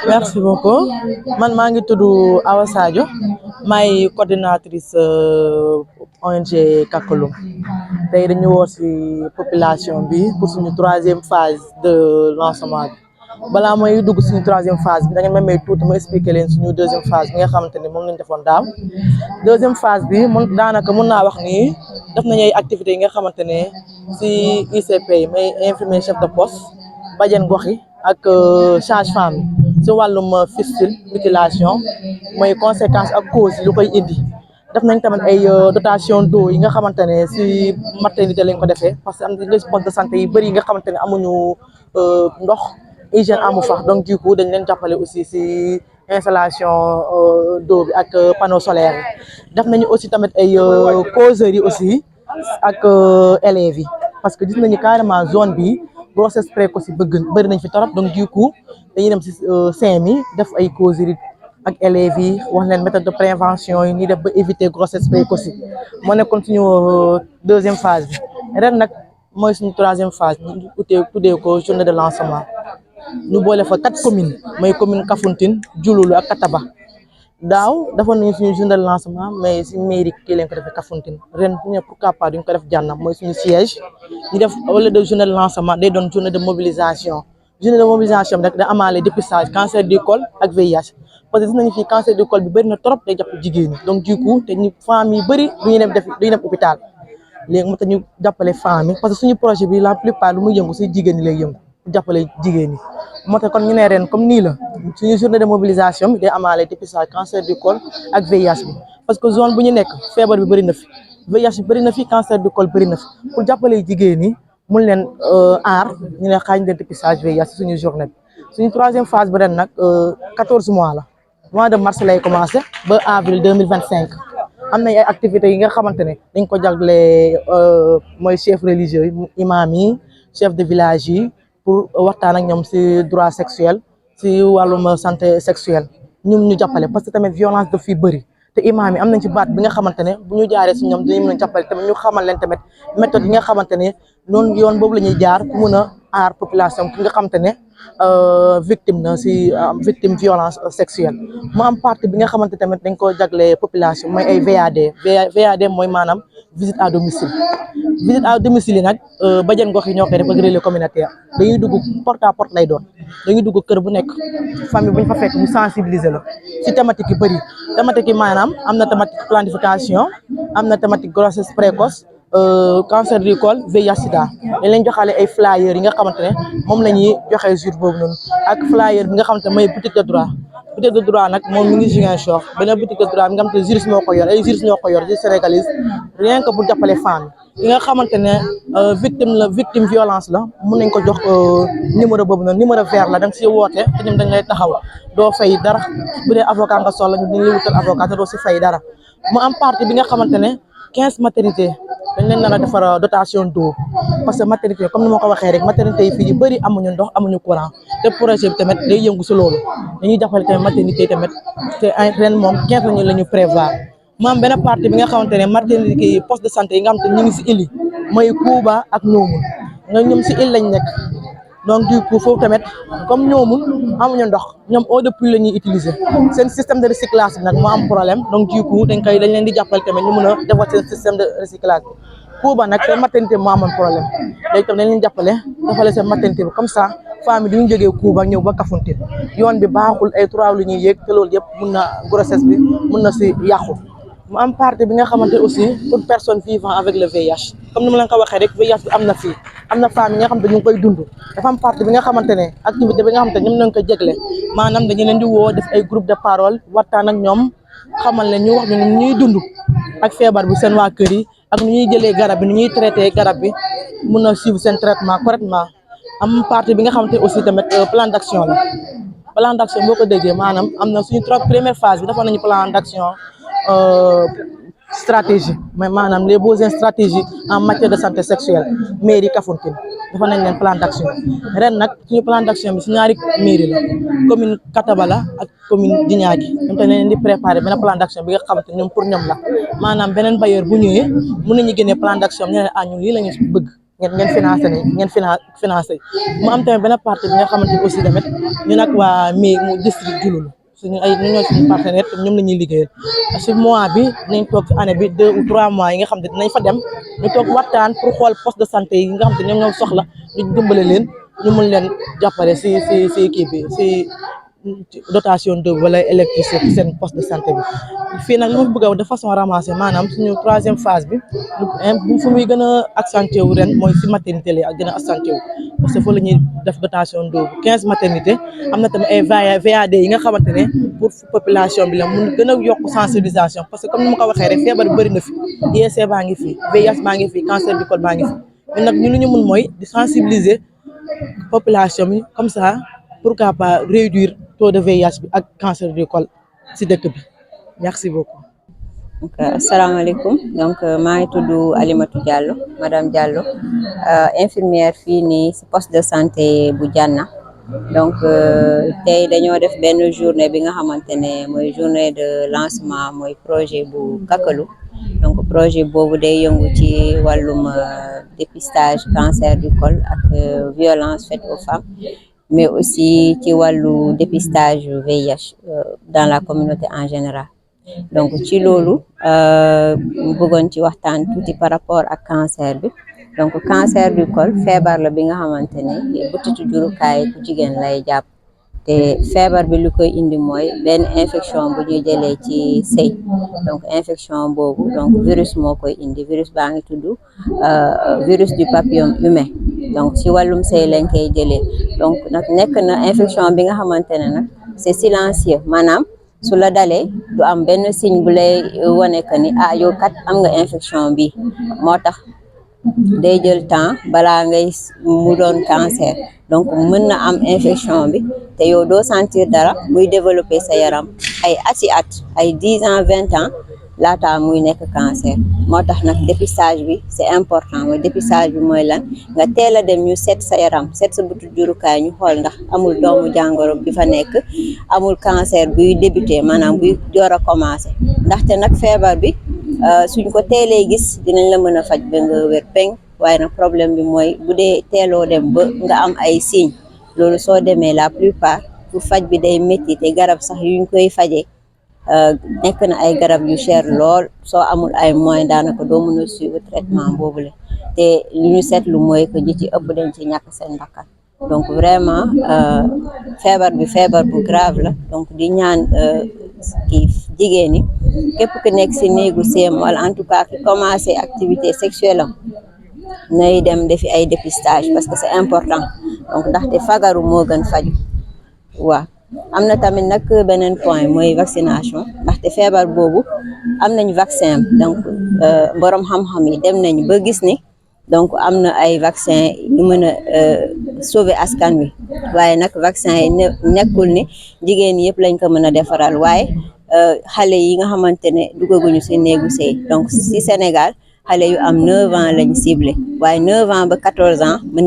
Merci beaucoup man maa ngi tudd Awa Sadio maay coordinatrice ONG Kakaloum tey dañu woo ci population bi pour suñu troisième phase de lancement bi balaa mooy dugg suñu troisième phase bi da ngeen may tuuti ma expliquer leen suñu deuxième phase bi nga xamante ne moom lañ defoon daaw. Deuxième phase bi mun daanaka mun naa wax ni def nañu ay activités yi nga xamante ne ci ICP yi may infirmier chef de poste bajeen gox yi ak sage-femme ci wàllum fistule mutilation mooy conséquence ak cause lu koy indi. def nañ tamit ay dotation d'eau yi nga xamante ne ci maternité lañ ko defee parce que am na poste de santé yi bëri yi nga xamante ne amuñu ndox hygiène amu fa donc du coup dañ leen jàppale aussi ci installation d'eau bi ak panneau solaire yi. def nañu aussi tamit ay causeries yi aussi ak élèves yi parce que gis nañu carrément zone bi grossesse précoce yi bëri nañ fi torop donc du coup dañuy dem ci CMI def ay causeries ak élèves yi wax leen méthode de prévention yi ñuy def ba éviter grossesse précoce yi moo nekkoon suñu deuxième phase bi. ren nag mooy suñu troisième phase ñu tuddee ko journée de lancement ñu boole fa 4 communes mooy commune Kafountine Diouloulou ak Kataba. daaw defoon nañu suñu journée de lancement mais si mairie kii lañ ko defee Kafountine ren bu ñu pourquoi pas duñ ko def Jànnam mooy suñu siège ñu def wala de journée de lancement day doon journée de mobilisation. journée de mobilisation bi nag da amaale dépistage cancer du col ak VIH parce que gis nañu fii cancer du col bi bëri na trop day jàpp jigéen ñi donc du coup te ñu femmes yi bëri du ñu dem hôpital léegi moo tax ñu jàppale femmes yi parce que suñu projet bi la plupart lu muy yëngu si jigéen ñi lay yëngu jàppale jigéen ñi. moo tax kon ñu ne ren comme nii la suñu journée de mobilisation bi day amaale dépistage cancer du col ak VIH bi parce que zone bu ñu nekk feebar bi bëri na fi VIH bi bëri na fi cancer du col bëri na fi pour jàppale jigéen ñi mun leen aar ñu ne xaañ leen dépistage VIH si suñu journée bi. suñu troisième phase bi ren nag 14 mois la mois de mars lay commencé ba avril 2025 am na ay activités yi nga xamante ne dañ ko jagle mooy chef religieux yi imam yi chef de village yi pour waxtaan ak ñoom ci droit sexuel ci wàllum santé sexuelle ñum ñu jàppale parce que tamit violence daf fi bëri te imam yi am nañ ci baat bi nga xamante ne bu ñu jaaree ci ñoom dinañ mën a jàppale tamit ñu xamal leen tamit méthode yi nga xamante ne noonu yoon boobu la ñuy jaar pour mun a aar population ki nga xamante ne victime na ci victime violence sexuelle mu am partie bi nga xamante tamit dañ ko jagle population mooy ay VAD mooy maanaam visite à domicile. visite à domicile yi nag bajeen gox yi ñoo koy def ak relais communautaire dañuy dugg porte à porte lay doon dañuy dugg kër bu nekk famille bu ñu fa fekk mu sensibiliser la ci thématique yi bëri thématique yi maanaam am na thématique planification am na thématique grossesse précoce cancer du col VIH sida dañ leen joxaale ay flyers yi nga xamante ne moom la ñuy joxee jour boobu noonu ak flyer bi nga xamante ne mooy boutique de droit nag moom mi ngi Ziguinchor beneen boutique de droit bi nga xamante ne juriste moo ko yor ay juriste ñoo ko yor ci sénégalais rien que pour jàppale femme yi nga xamante ne victime violence la mun nañ ko jox numéro boobu noonu numéro vert la da nga si woote te ñoom dañ lay taxaw doo fay dara bu dee avocat nga soxla ñu dañ lay wutal avocat te doo si fay dara mu am partie bi nga xamante ne 15 maternité dañ leen nar a defar dotation d'eau parce que maternité comme ni ma ko waxee rek maternité yi fii yu bëri amuñu ndox amuñu courant te projet bi tamit day yëngu si loolu dañuy jàppale tamit maternité yi tamit te ren moom 15 la ñu prévoir mu am benn partie bi nga xamante ne maternité yi poste de santé yi nga xamante ne ñu ngi si île yi mooy Kouba ak Ñoomul nga ñoom si île lañ nekk donc du coup foofu tamit comme Ñoomul amuñu ndox ñoom eau de pluie la ñuy utiliser seen système de recyclage bi nag moo am problème donc du coup dañ leen di jàppale tamit ñu mën a defar seen système de recyclage bi Kouba nag seen maternité moo amoon problème léegi tam dañ leen jàppale seen maternité bi comme ça femme yi duñu jógee Kouba ñëw ba Kafountine yoon bi baaxul ay 3 lu ñuy yéeg te loolu yëpp mun na grossesse bi mun na si yàqu. mu am partie bi nga xamante aussi pour personnes vivant avec le VIH comme ni ma leen ko waxee rek VIH bi am na fii am na femmes yi nga xamante ñu ngi koy dund dafa am partie bi nga xamante ne activité bi nga xamante ne ñoom nañ ko jégle maanaam dañu leen di woo def ay groupe de parole waxtaan ak ñoom xamal leen ñu wax ñu ñuy dund ak feebar bi seen waa kër yi ak nu ñuy jëlee garab bi nu ñuy traité garab bi mun a suivre seen traitement correctement. am partie bi nga xamante aussi tamit plan d'action la plan d'action boo ko déggee maanaam am na suñu première phase bi dafa nañu plan d'action stratégie mais maanaam les besoins stratégiques en matière de santé sexuelle mairie Kafountine dafa nañ leen plan d'action ren nag suñu plan d'action bi si ñaari mairie la commune Kataba la ak commune Djignaki ñoom te leen di préparer benn plan d'action bi nga xamante ñoom pour ñoom la maanaam beneen bailleur bu ñëwee mën nañu génnee plan d'action ñu ne ñun lii la ñu bëgg ngeen financé mu am tamit benn partie bi nga xamante ni aussi tamit ñu nag waa mu district Diouloulou suñu ñu ñoo suñu partenaire te ñoom la ñuy liggéeyal si mois bi nañ toog ci année bi 2 ou 3 mois yi nga xam ne dinañ fa dem ñu toog waxtaan pour xool poste de santé yi nga xam ne ñoom ñoo soxla ñu dimbale leen ñu mun leen jàppale si kii bi si dotation de wala électricité seen poste de santé bi fii nag li ma bëgg a wax de façon ramassée maanaam suñu 3e phase bi fu muy gën a accentué wu ren mooy si maternité la ak gën a accentué wu parce que foofu la ñuy def dotation de 15 maternité am na tamit ay VAD yi nga xamante ne pour population bi la mun gën a yokk sensibilisation parce que comme ni ma ko waxee rek feebar bëri na fi ISC baa ngi fi VIH baa ngi fi cancer du col baa ngi fi ñun nag ñu lu ñu mun mooy di sensibiliser population bi comme ça pourquoi pas réduire taux de VIH bi ak cancer du col si dëkk bi merci beaucoup. donc asalaamaaleykum donc maa ngi tudd Alimatou Diallo madame Diallo infirmière fii nii si poste de santé bu Diana donc tey dañoo def benn journée bi nga xamante ne mooy journée de lancement mooy projet bu Kakalou donc projet boobu day yëngu ci wàllum dépistage cancer du col ak violence faite aux femmes mais aussi ci wàllu dépistage VIH dans la communauté en général donc ci loolu bëggoon ci waxtaan tuuti par rapport ak cancer bi donc cancer du col feebar la bi nga xamante ne butitu jurukaay ku jigéen lay jàpp te feebar bi lu koy indi mooy benn infection bu ñuy jëlee ci sëy donc infection boobu donc virus moo koy indi virus baa ngi tudd virus du papillome humain donc ci wàllum sëy lañ koy jëlee donc nag nekk na infection bi nga xamante ne nag c'est silencieux maanaam su la dalee du am benn signe bu lay wane que ni yow kat am nga infection bi moo tax day jël temps balaa ngay mu doon cancer donc mën na am infection bi te yow doo sentir dara muy développer sa yaram ay ati at ay 10 ans 20 ans laata muy nekk cancer moo tax nag dépistage bi c'est important mooy dépistage bi mooy lan nga teel a dem ñu seet sa yaram seet sa butu jurukaay ñu xool ndax amul doomu jàngoro bi fa nekk amul cancer buy débuté maanaam buy door a commencé ndaxte nag feebar bi suñ ko teelee gis dinañ la mën a faj ba nga wér peng waaye nag problème bi mooy bu dee teeloo dem ba nga am ay signes loolu soo demee la plupart pour faj bi day métti te garab sax yuñ koy fajee nekk na ay garab yu cher lool soo amul ay moyens daanaka doo mën a suivre traitement boobule te lu ñu seetlu mooy que ñi ci ëpp dañ ci ñàkk seen bakkan donc vraiment feebar bi feebar bu grave la donc di ñaan kii jigéen ñi képp ku nekk si néegu séem wala en tout cas ki commencé activité sexuelle am nay dem defi ay dépistage parce que c'est important donc ndaxte fagaru moo gën faju waaw am na tamit nag beneen point mooy vaccination ndaxte feebar boobu am nañ vaccin donc borom xam-xam yi dem nañ ba gis ni donc am na ay vaccin yu mën a sauver askan wi waaye nag vaccin yi nekkul ni jigéen yëpp lañ ko mën a defaral waaye xale yi nga xamante ne duggaguñu si néegu sëy donc si Sénégal xale yu am 9 ans lañ ciblé waaye 9 ans ba 14 ans mën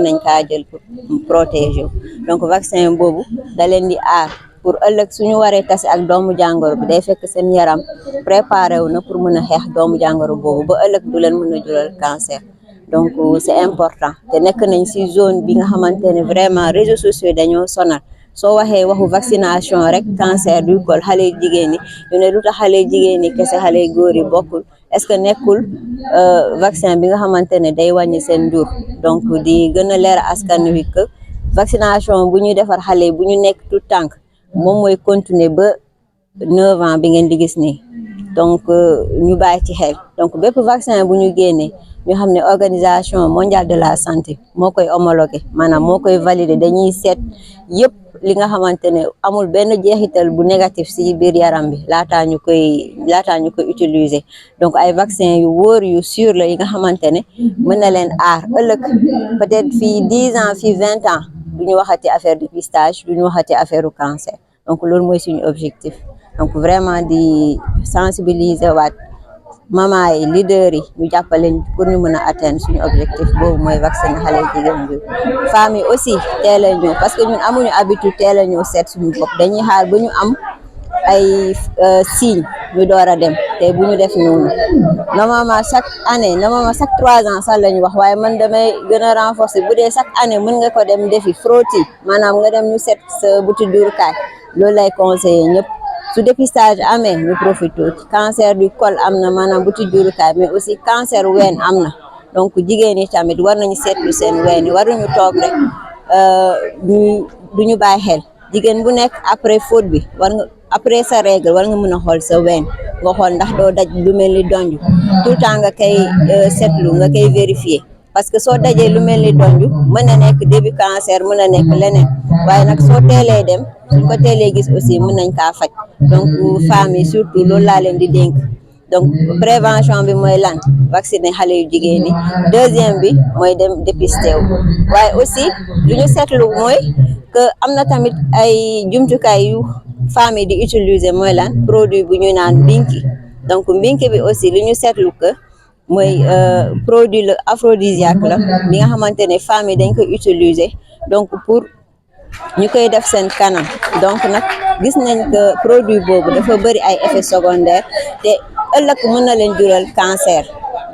nañ kaa jël pour protéger donc vaccin boobu da leen di aar pour ëllëg suñu waree tase ak doomu jàngoro bi day fekk seen yaram préparé wu na pour mën a xeex doomu jàngoro boobu ba ëllëg du leen mën a jural cancer donc c'est important te nekk nañ ci zone bi nga xamante ne vraiment réseaux sociaux dañoo sonal soo waxee waxu vaccination rek cancer du col xale jigéen ñi ñu ne lu tax xale jigéen ñi kese xale góor yi bokkul est-ce que nekkul vaccin bi nga xamante ne day wàññi seen jur donc di gën a leer askan wi que vaccination bu ñuy defar xale bu ñu nekk tout tànk moom mooy continuer ba 9 ans bi ngeen di gis nii donc ñu bàyyi ci xel donc bépp vaccin bu ñu génnee ñu xam ne organisation mondiale de la santé moo koy homologué maanaam moo koy validé dañuy seet yëpp li nga xamante ne amul benn jeexital bu négatif ci biir yaram bi laataa ñu koy utiliser donc ay vaccin yu wóor yu sûr la yi nga xamante ne mën na leen aar ëllëg peut-être fii 10 ans fii 20 ans du ñu waxati affaire dépistage du ñu waxati affaire cancer donc loolu mooy suñu objectif donc vraiment di sensibiliser waat maman yi leader yi ñu jàppale pour ñu mën a atteindre suñu objectif boobu mooy vacciner xale jigéen bi femmes yi aussi teel a ñëw parce que ñun amuñu habitude teel a ñëw seet suñu bopp dañuy xaar ba ñu am ay signes ñu door a dem te bu ñu def noonu normalement chaque année normalement chaque 3 ans sax la ñu wax waaye man damay gën a renforcer bu dee chaque année mën nga ko dem defi frottis maanaam nga dem ñu set sa buti jurukaay loolu lay conseiller ñëpp su dépistage amee ñu profité ci cancer du col am na maanaam buti jurukaay mais aussi cancer ween am na donc jigéen ñi tamit war nañu seetlu seen ween yi waruñu toog rek duñu bàyyi xel jigéen bu nekk après faute bi war nga après sa règle war nga mën a xool sa ween nga xool ndax doo daj lu mel ni donju tout le temps nga koy seetlu nga koy vérifier parce que soo dajee lu mel ni donju mën na nekk début cancer mën na nekk leneen waaye nag soo teelee dem suñ ko teelee gis aussi mën nañ kaa faj donc femmes yi surtout loolu laa leen di dénk donc prévention bi mooy lan vacciner xale yu jigéen ñi deuxième bi mooy dem dépister wu waaye aussi lu ñu seetlu mooy que am na tamit ay jumtukaay yu femmes yi di utiliser mooy lan produit bu ñu naan mbinki donc mbinki bi aussi lu ñu seetlu que mooy produit le aphrodisiaque la bi nga xamante ne femmes yi dañ koy utiliser donc pour ñu koy def seen kanam donc nag gis nañ que produit boobu dafa bëri ay effets secondaires te ëllëg mën na leen jural cancer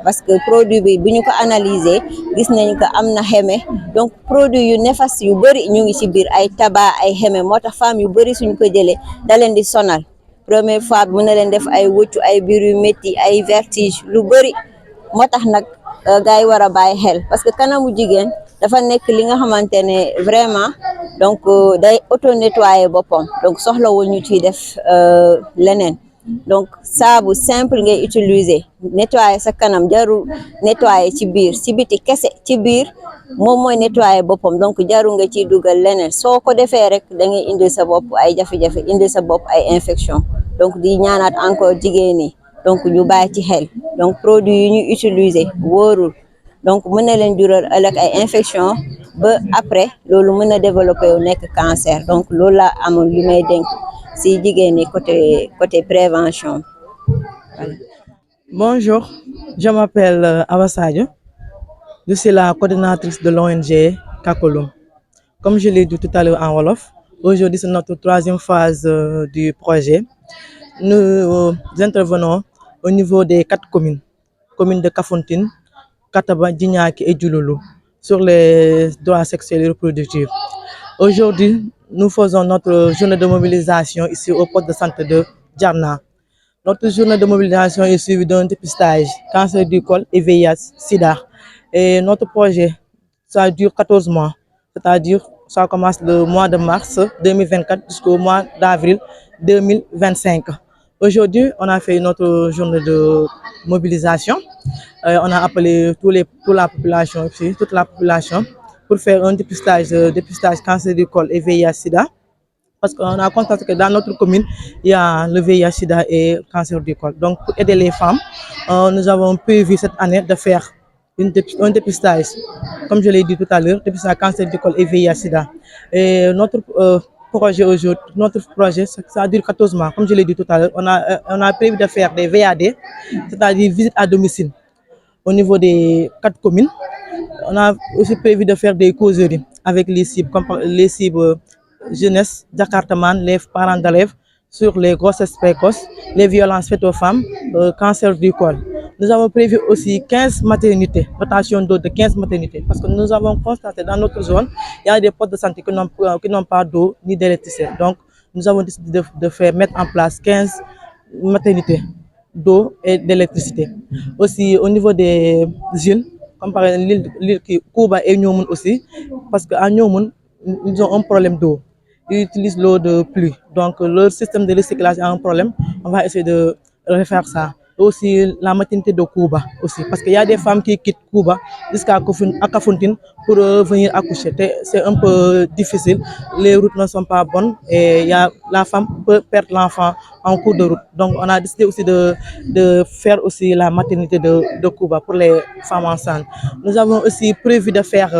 parce que produit bi bu ñu ko analyser gis nañ que am na xeme donc produit yu néfaste yu bëri ñu ngi ci biir ay tabac ay xeme moo tax femmes yu bëri suñ ko jëlee da leen di sonal première fois mën na leen def ay wuccu ay biir yu métti ay vertige lu bëri moo tax nag gars yi war a bàyyi xel parce que kanamu jigéen dafa nekk li nga xamante ne vraiment donc day auto nettoyer boppam donc soxlawul ñu ciy def leneen donc saabu simple ngay utiliser nettoyer sa kanam jarul nettoyer ci biir ci biti kese ci biir moom mooy nettoyer boppam donc jarul nga ciy dugal leneen soo ko defee rek da ngay indil sa bopp ay jafe-jafe indil sa bopp ay infection donc di ñaanaat encore jigéen ñi donc ñu bàyyi ci xel donc produit yi ñu utiliser wóorul donc mën na leen jural ëllëg ay infection ba après loolu mën na développer wu nekk cancer donc loolu la amoon li may dénk si jigéen ñi côté prévention. Voilà. Bonjour, je m'appelle Awa Sadio. Je suis la coordinatrice de l'ONG Kakolum. Comme je l'ai dit tout à l'heure en Wolof, aujourd'hui c'est notre 3e phase du projet. Nous intervenons au niveau des 4 communes de Kafountine, Kataba, Djignaki et Djouloulou, sur les droits sexuels et reproductifs. Aujourd'hui, nous faisons notre journée de mobilisation ici au poste de santé de Djarna. Notre journée de mobilisation est suivie d'un dépistage cancer du col et VIH-Sida. Et notre projet, ça dure 14 mois, c'est-à-dire ça commence le mois de mars 2024 jusqu'au mois d'avril 2025. Aujourd'hui, on a fait notre journée de mobilisation. On a appelé toute la population pour faire un dépistage cancer du col et VIH-Sida. Parce qu'on a constaté que dans notre commune, il y a le VIH-Sida et le cancer du col. Donc, pour aider les femmes, nous avons prévu cette année de faire un dépistage, comme je l'ai dit tout à l'heure, dépistage cancer du col et VIH-Sida. Et notre projet, ça dure 14 mois. Comme je l'ai dit tout à l'heure, on a prévu de faire des VAD, c'est-à-dire visites à domicile, au niveau des 4 communes. On a aussi prévu de faire des causeries avec les cibles, comme les cibles jeunesse, Jakartaman, les parents d'élèves, sur les grossesses précoces, les violences faites aux femmes, cancer du col. Nous avons prévu aussi 15 maternités, rotation d'eau de 15 maternités, parce que nous avons constaté dans notre zone, il y a des postes de santé qui n'ont pas d'eau ni d'électricité. Donc, nous avons décidé de mettre en place 15 maternités d'eau et d'électricité. Aussi, au niveau des îles, comme par exemple l'île Kouba et Nyomoun aussi, parce qu'à Nyomoun, ils ont un problème d'eau. Ils utilisent l'eau de pluie. Donc, leur système de recyclage a un problème. On va essayer de refaire ça. Aussi, la maternité de Kouba aussi. Parce qu'il y a des femmes qui quittent Kouba jusqu'à Kafountine pour venir accoucher. C'est un peu difficile. Les routes ne sont pas bonnes et la femme peut perdre l'enfant en cours de route. Donc, on a décidé aussi de faire aussi la maternité de Kouba pour les femmes enceintes. Nous avons aussi prévu de faire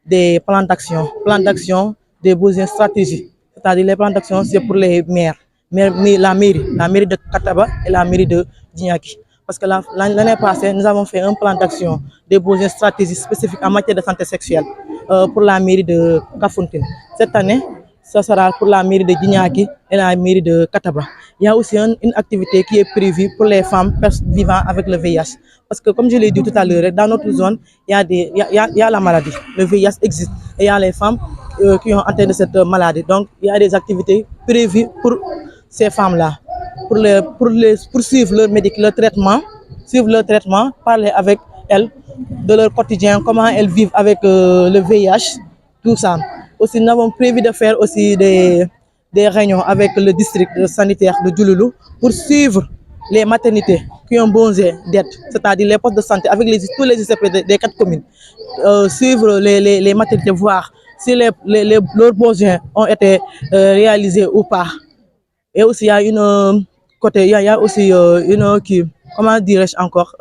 des plans d'action, des besoins stratégiques. C'est-à-dire les plans d'action, c'est pour les maires, la mairie de Kataba et la mairie de Djignaki. Parce que l'année passée, nous avons fait un plan d'action, des besoins stratégiques spécifiques en matière de santé sexuelle pour la mairie de Kafountine. Cette année, ça sera pour la mairie de Djignaki et la mairie de Kataba. Il y a aussi une activité qui est prévue pour les femmes vivant avec le VIH. Parce que comme je l'ai dit tout à l'heure, dans notre zone, il y a la maladie. Le VIH existe. Et il y a les femmes qui ont atteint de cette maladie. Donc, il y a des activités prévues pour ces femmes-là. Pour suivre leur traitement, parler avec elles de leur quotidien, comment elles vivent avec le VIH, tout ça. Aussi, nous avons prévu de faire aussi des réunions avec le district sanitaire de Djouloulou pour suivre les maternités qui ont besoin d'aide, c'est-à-dire les postes de santé avec tous les ICP des 4 communes. Suivre les maternités, voir si leurs besoins ont été réalisés ou pas. Et aussi, il y a aussi comment dirais-je encore,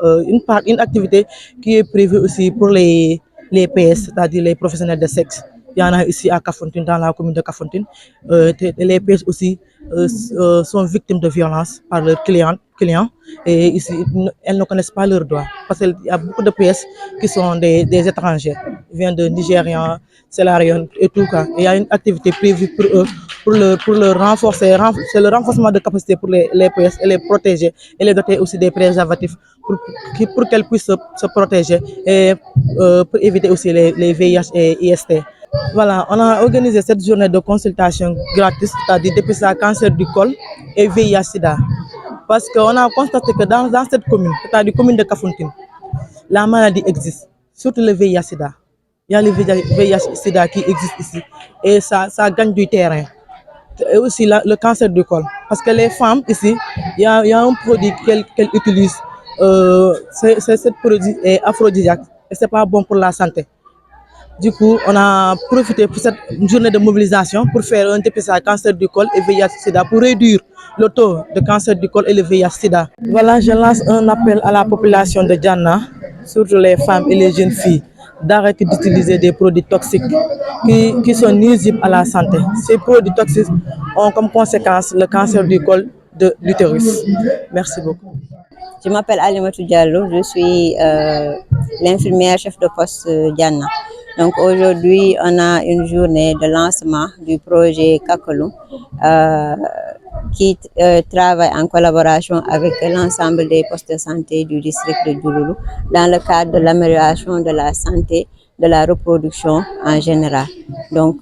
une activité qui est prévue aussi pour les PS, c'est-à-dire les professionnels de sexe. Il y en a ici à Kafountine, dans la commune de Kafountine. Les PS aussi sont victimes de violences par leurs clients. Et ici, elles ne connaissent pas leurs droits. Parce qu'il y a beaucoup de PS qui sont des étrangers. Ils viennent de Nigérians, Célariens et tout. Et il y a une activité prévue pour eux, pour le renforcer. C'est le renforcement de capacité pour les PS et les protéger. Et les doter aussi des préservatifs pour qu'elles puissent se protéger. Et pour éviter aussi les VIH et IST. Voilà, on a organisé cette journée de consultation gratis, c'est-à-dire dépistage cancer du col et VIH-Sida. Parce qu'on a constaté que dans cette commune, c'est-à-dire la commune de Kafountine, la maladie existe, surtout le VIH-Sida. Il y a le VIH-Sida qui existe ici et ça gagne du terrain. Et aussi le cancer du col. Parce que les femmes ici, il y a un produit qu'elles utilisent. Ce produit est aphrodisiaque et ce n'est pas bon pour la santé. Du coup, on a profité pour cette journée de mobilisation pour faire un dépistage cancer du col et VIH-Sida pour réduire le taux de cancer du col et le VIH-Sida. Voilà, je lance un appel à la population de Djana, surtout les femmes et les jeunes filles, d'arrêter d'utiliser des produits toxiques qui sont nuisibles à la santé. Ces produits toxiques ont comme conséquence le cancer du col de l'utérus. Merci beaucoup. Je m'appelle Alimatou Diallo, je suis l'infirmière chef de poste Djana. Donc aujourd'hui, on a une journée de lancement du projet Kakolum qui travaille en collaboration avec l'ensemble des postes de santé du district de Djouloulou dans le cadre de l'amélioration de la santé, de la reproduction en général. Donc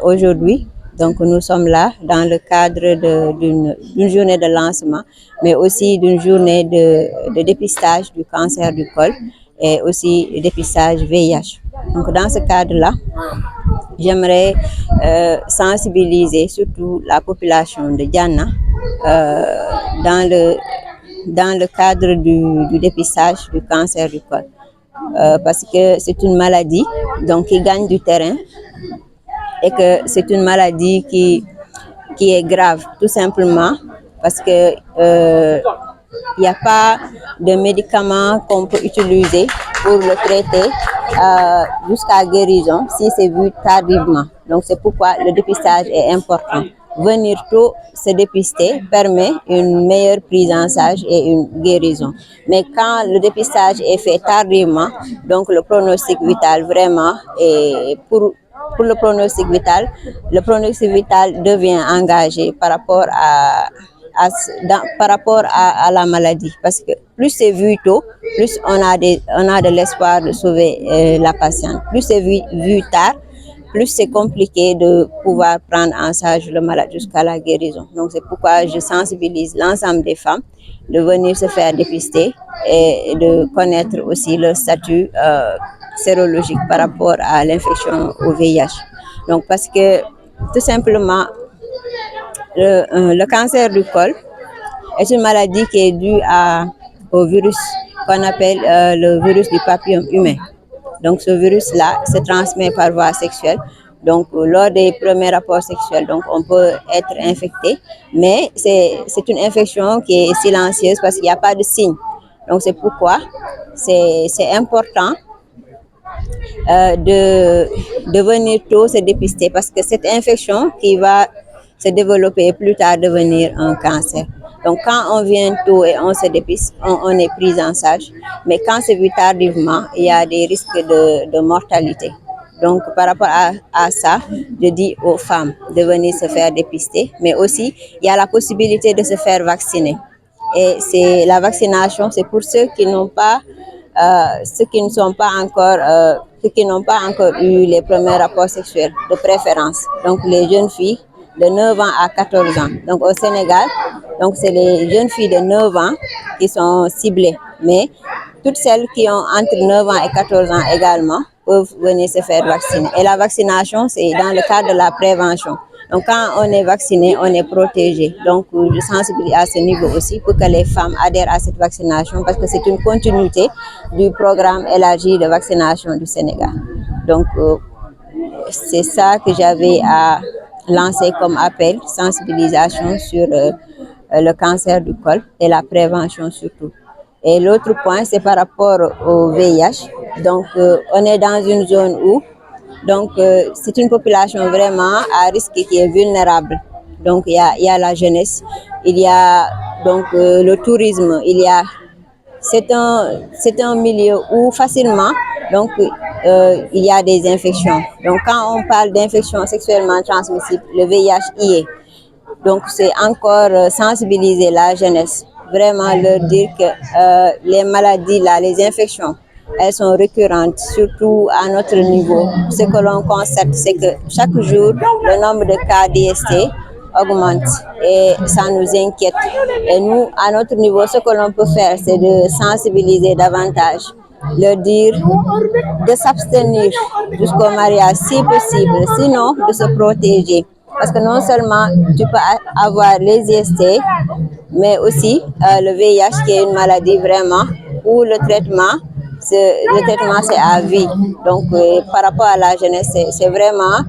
aujourd'hui, nous sommes là dans le cadre d'une journée de lancement, mais aussi d'une journée de dépistage du cancer du col et aussi dépistage VIH. Donc dans ce cadre-là, j'aimerais sensibiliser surtout la population de Djana dans le cadre du dépistage du cancer du col. Parce que c'est une maladie qui gagne du terrain et que c'est une maladie qui est grave, tout simplement parce que il n'y a pas de médicaments qu'on peut utiliser pour le traiter jusqu'à guérison si c'est vu tardivement. Donc c'est pourquoi le dépistage est important. Venir tôt se dépister permet une meilleure prise en charge et une guérison. Mais quand le dépistage est fait tardivement, donc le pronostic vital vraiment est pour le pronostic vital devient engagé par rapport à la maladie, parce que plus c'est vu tôt, plus on a de l'espoir de sauver la patiente. Plus c'est vu tard, plus c'est compliqué de pouvoir prendre en charge le malade jusqu'à la guérison. Donc c'est pourquoi je sensibilise l'ensemble des femmes de venir se faire dépister et de connaître aussi leur statut sérologique par rapport à l'infection au VIH. Donc parce que tout simplement, le cancer du col est une maladie qui est due au virus qu'on appelle le virus du papillome humain. Donc ce virus-là se transmet par voie sexuelle. Donc lors des premiers rapports sexuels, donc on peut être infecté, mais c'est une infection qui est silencieuse parce qu'il n'y a pas de signe. Donc c'est pourquoi c'est important de venir tôt se dépister, parce que cette infection qui va se développer et plus tard devenir un cancer. Donc quand on vient tôt et on se dépiste, on est pris en charge. Mais quand c'est vu tardivement, il y a des risques de mortalité. Donc, par rapport à ça, je dis aux femmes de venir se faire dépister, mais aussi, il y a la possibilité de se faire vacciner. Et c'est la vaccination, c'est pour ceux qui n'ont pas, ceux qui ne sont pas encore, ceux qui n'ont pas encore eu les premiers rapports sexuels de préférence. Donc, les jeunes filles de 9 ans à 14 ans. Donc, au Sénégal, donc c'est les jeunes filles de 9 ans qui sont ciblées. Mais toutes celles qui ont entre 9 ans et 14 ans également peuvent venir se faire vacciner. Et la vaccination, c'est dans le cadre de la prévention. Donc, quand on est vacciné, on est protégé. Donc, je sensibilise à ce niveau aussi pour que les femmes adhèrent à cette vaccination parce que c'est une continuité du programme élargi de vaccination du Sénégal. Donc, c'est ça que j'avais à lancer comme appel, sensibilisation sur le cancer du col et la prévention surtout. Et l'autre point, c'est par rapport au VIH. Donc, on est dans une zone où c'est une population vraiment à risque qui est vulnérable. Donc, il y a la jeunesse, il y a donc le tourisme, c'est un milieu où facilement il y a des infections. Donc, quand on parle d'infections sexuellement transmissibles, le VIH y est. Donc, c'est encore sensibiliser la jeunesse, vraiment leur dire que les maladies là, les infections, elles sont récurrentes, surtout à notre niveau. Ce que l'on constate, c'est que chaque jour, le nombre de cas d'IST augmente et ça nous inquiète. Et nous, à notre niveau, ce que l'on peut faire, c'est de sensibiliser davantage, leur dire de s'abstenir jusqu'au mariage si possible, sinon de se protéger. Parce que non seulement tu peux avoir les IST, mais aussi le VIH qui est une maladie vraiment où le traitement c'est à vie. Donc par rapport à la jeunesse, c'est vraiment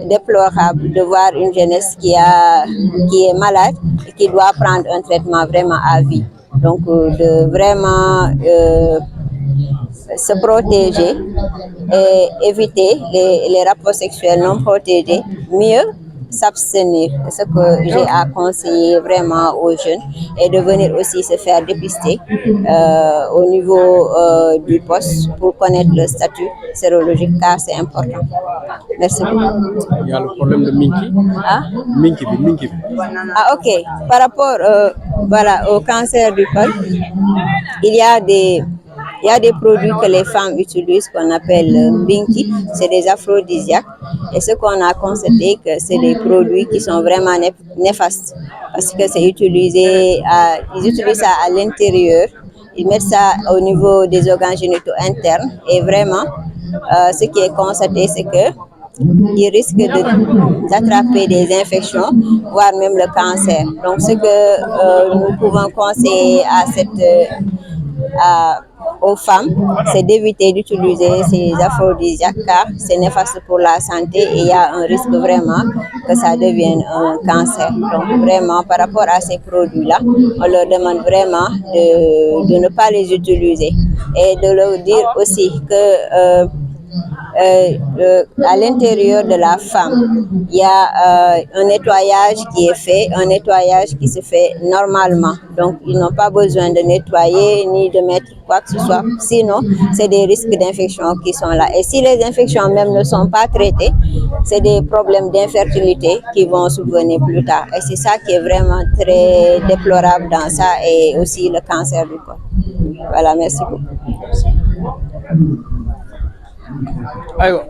déplorable de voir une jeunesse qui est malade et qui doit prendre un traitement vraiment à vie. Donc de vraiment se protéger et éviter les rapports sexuels non protégés, mieux s'abstenir. C'est ce que j'ai à conseiller vraiment aux jeunes et de venir aussi se faire dépister au niveau du poste pour connaître le statut sérologique car c'est important. Merci beaucoup. Il y a le problème de Minki. Ah? Minki. Ah, ok. Par rapport au cancer du col, il y a des produits que les femmes utilisent qu'on appelle Binky, c'est des aphrodisiaques. Et ce qu'on a constaté, que c'est des produits qui sont vraiment néfastes parce que c'est ils utilisent ça à l'intérieur, ils mettent ça au niveau des organes génitaux internes et vraiment, ce qui est constaté, c'est que ils risquent d'attraper des infections, voire même le cancer. Donc, ce que nous pouvons conseiller aux femmes, c'est d'éviter d'utiliser ces aphrodisiaques car c'est néfaste pour la santé et il y a un risque vraiment que ça devienne un cancer. Donc vraiment, par rapport à ces produits-là, on leur demande vraiment de ne pas les utiliser et de leur dire aussi que à l'intérieur de la femme, il y a un nettoyage qui est fait, un nettoyage qui se fait normalement. Donc, ils n'ont pas besoin de nettoyer ni de mettre quoi que ce soit. Sinon, c'est des risques d'infection qui sont là. Et si les infections même ne sont pas traitées, c'est des problèmes d'infertilité qui vont survenir plus tard. Et c'est ça qui est vraiment très déplorable dans ça et aussi le cancer du corps. Voilà, merci beaucoup. Aywa.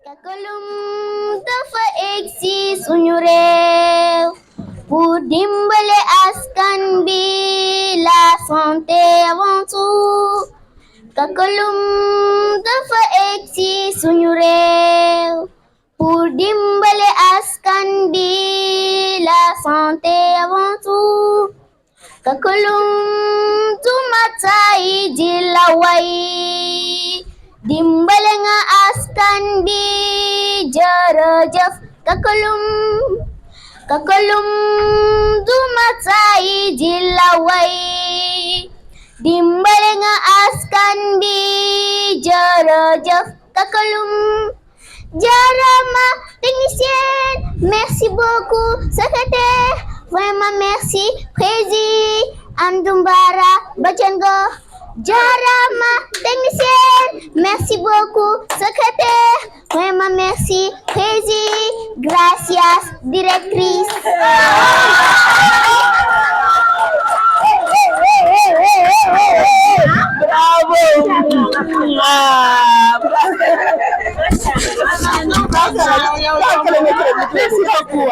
Takalum dafa egsi suñu réew pour dimbale askan bi la santé avant tout. Takalum dafa egsi suñu réew pour dimbale askan bi la santé avant tout. Takalum tumatai di lawai dimbale nga askan bi jërëjëf Takalum tumatai di lawai dimbale nga askan bi jërëjëf Takalum. Jarama technicien, merci beaucoup secrétaire, vraiment merci président Amdoumbara Bachengo, Jarama, technicien, merci beaucoup. Secrétaire, vraiment merci. Président, gracias. Directrice. Bravo! Merci beaucoup.